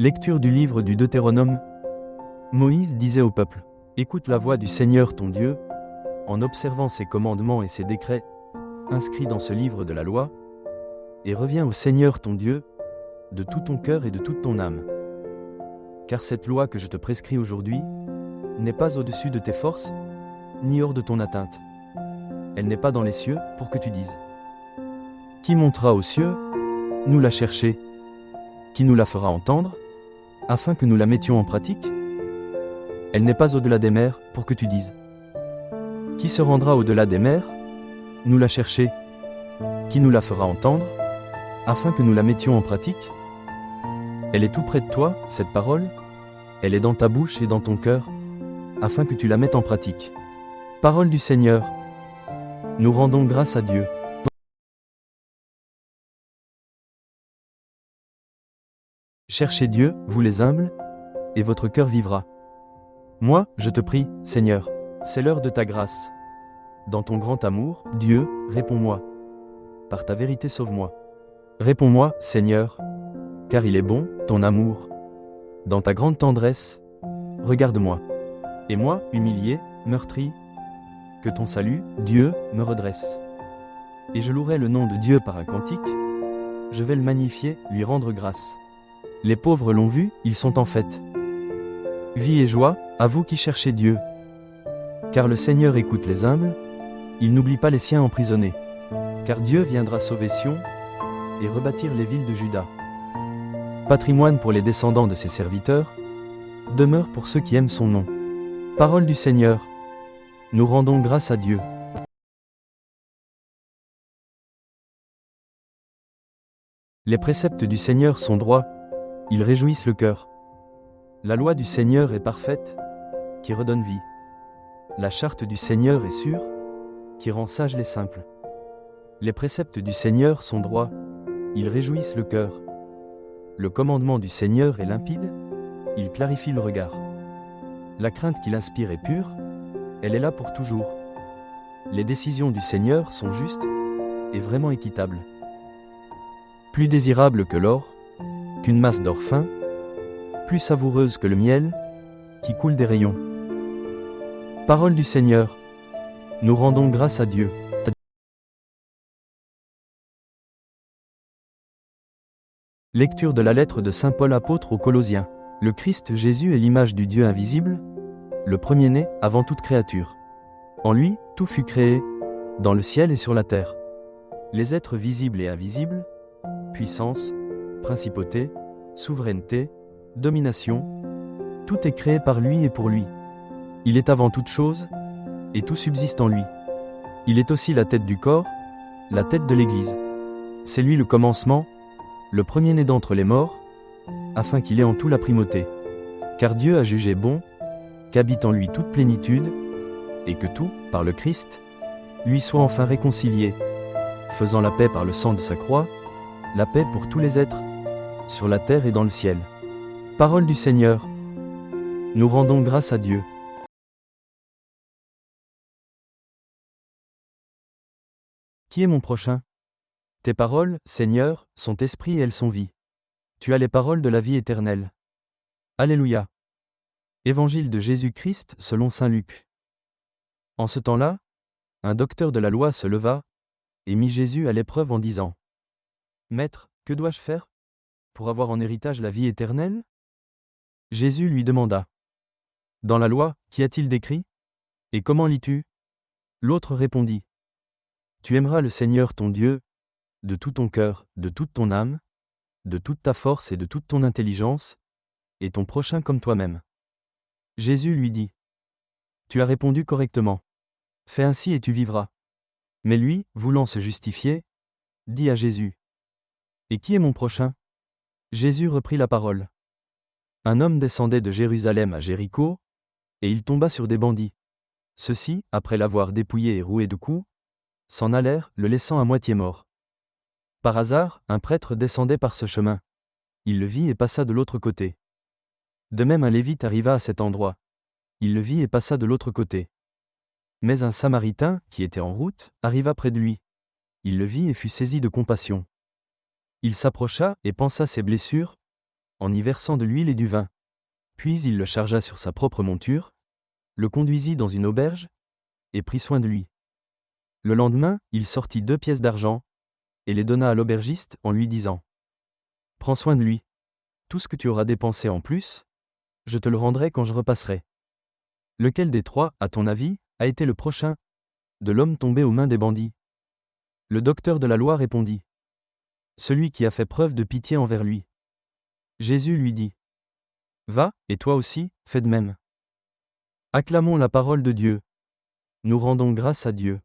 Lecture du livre du Deutéronome. Moïse disait au peuple, « Écoute la voix du Seigneur ton Dieu, en observant ses commandements et ses décrets, inscrits dans ce livre de la loi, et reviens au Seigneur ton Dieu, de tout ton cœur et de toute ton âme. Car cette loi que je te prescris aujourd'hui n'est pas au-dessus de tes forces, ni hors de ton atteinte. Elle n'est pas dans les cieux pour que tu dises. Qui montera aux cieux, nous la chercher, qui nous la fera entendre, afin que nous la mettions en pratique? Elle n'est pas au-delà des mers pour que tu dises. Qui se rendra au-delà des mers, nous la chercher, qui nous la fera entendre, afin que nous la mettions en pratique? Elle est tout près de toi, cette parole, elle est dans ta bouche et dans ton cœur, afin que tu la mettes en pratique. Parole du Seigneur. Nous rendons grâce à Dieu. Cherchez Dieu, vous les humbles, et votre cœur vivra. Moi, je te prie, Seigneur, c'est l'heure de ta grâce. Dans ton grand amour, Dieu, réponds-moi. Par ta vérité, sauve-moi. Réponds-moi, Seigneur, car il est bon, ton amour. Dans ta grande tendresse, regarde-moi. Et moi, humilié, meurtri, que ton salut, Dieu, me redresse. Et je louerai le nom de Dieu par un cantique, je vais le magnifier, lui rendre grâce. Les pauvres l'ont vu, ils sont en fête. Vie et joie, à vous qui cherchez Dieu. Car le Seigneur écoute les humbles, il n'oublie pas les siens emprisonnés. Car Dieu viendra sauver Sion et rebâtir les villes de Juda. Patrimoine pour les descendants de ses serviteurs, demeure pour ceux qui aiment son nom. Parole du Seigneur. Nous rendons grâce à Dieu. Les préceptes du Seigneur sont droits, ils réjouissent le cœur. La loi du Seigneur est parfaite, qui redonne vie. La charte du Seigneur est sûre, qui rend sages les simples. Les préceptes du Seigneur sont droits, ils réjouissent le cœur. Le commandement du Seigneur est limpide, il clarifie le regard. La crainte qu'il inspire est pure, elle est là pour toujours. Les décisions du Seigneur sont justes et vraiment équitables. Plus désirables que l'or, qu'une masse d'or fin, plus savoureuse que le miel, qui coule des rayons. Parole du Seigneur. Nous rendons grâce à Dieu. Lecture de la lettre de saint Paul apôtre aux Colossiens. Le Christ Jésus est l'image du Dieu invisible, le premier-né avant toute créature. En lui, tout fut créé, dans le ciel et sur la terre. Les êtres visibles et invisibles, puissance, principauté, souveraineté, domination, tout est créé par lui et pour lui. Il est avant toute chose, et tout subsiste en lui. Il est aussi la tête du corps, la tête de l'Église. C'est lui le commencement, le premier-né d'entre les morts, afin qu'il ait en tout la primauté. Car Dieu a jugé bon, qu'habite en lui toute plénitude, et que tout, par le Christ, lui soit enfin réconcilié, faisant la paix par le sang de sa croix, la paix pour tous les êtres, sur la terre et dans le ciel. Parole du Seigneur. Nous rendons grâce à Dieu. Qui est mon prochain? Tes paroles, Seigneur, sont esprit et elles sont vie. Tu as les paroles de la vie éternelle. Alléluia. Évangile de Jésus-Christ selon saint Luc. En ce temps-là, un docteur de la loi se leva et mit Jésus à l'épreuve en disant : « Maître, que dois-je faire pour avoir en héritage la vie éternelle ? » Jésus lui demanda : « Dans la loi, qu'y a-t-il d'écrit ? Et comment lis-tu ? » L'autre répondit : « Tu aimeras le Seigneur ton Dieu, de tout ton cœur, de toute ton âme, de toute ta force et de toute ton intelligence, et ton prochain comme toi-même. » Jésus lui dit : « Tu as répondu correctement. Fais ainsi et tu vivras. » Mais lui, voulant se justifier, dit à Jésus : « Et qui est mon prochain ? » Jésus reprit la parole. Un homme descendait de Jérusalem à Jéricho, et il tomba sur des bandits. Ceux-ci, après l'avoir dépouillé et roué de coups, s'en allèrent, le laissant à moitié mort. Par hasard, un prêtre descendait par ce chemin. Il le vit et passa de l'autre côté. De même un Lévite arriva à cet endroit. Il le vit et passa de l'autre côté. Mais un Samaritain, qui était en route, arriva près de lui. Il le vit et fut saisi de compassion. Il s'approcha et pansa ses blessures, en y versant de l'huile et du vin. Puis il le chargea sur sa propre monture, le conduisit dans une auberge, et prit soin de lui. Le lendemain, il sortit 2 pièces d'argent, et les donna à l'aubergiste en lui disant : « Prends soin de lui. Tout ce que tu auras dépensé en plus, je te le rendrai quand je repasserai. » Lequel des 3, à ton avis, a été le prochain de l'homme tombé aux mains des bandits ? Le docteur de la loi répondit : « Celui qui a fait preuve de pitié envers lui. » Jésus lui dit : « Va, et toi aussi, fais de même. » Acclamons la parole de Dieu. Nous rendons grâce à Dieu.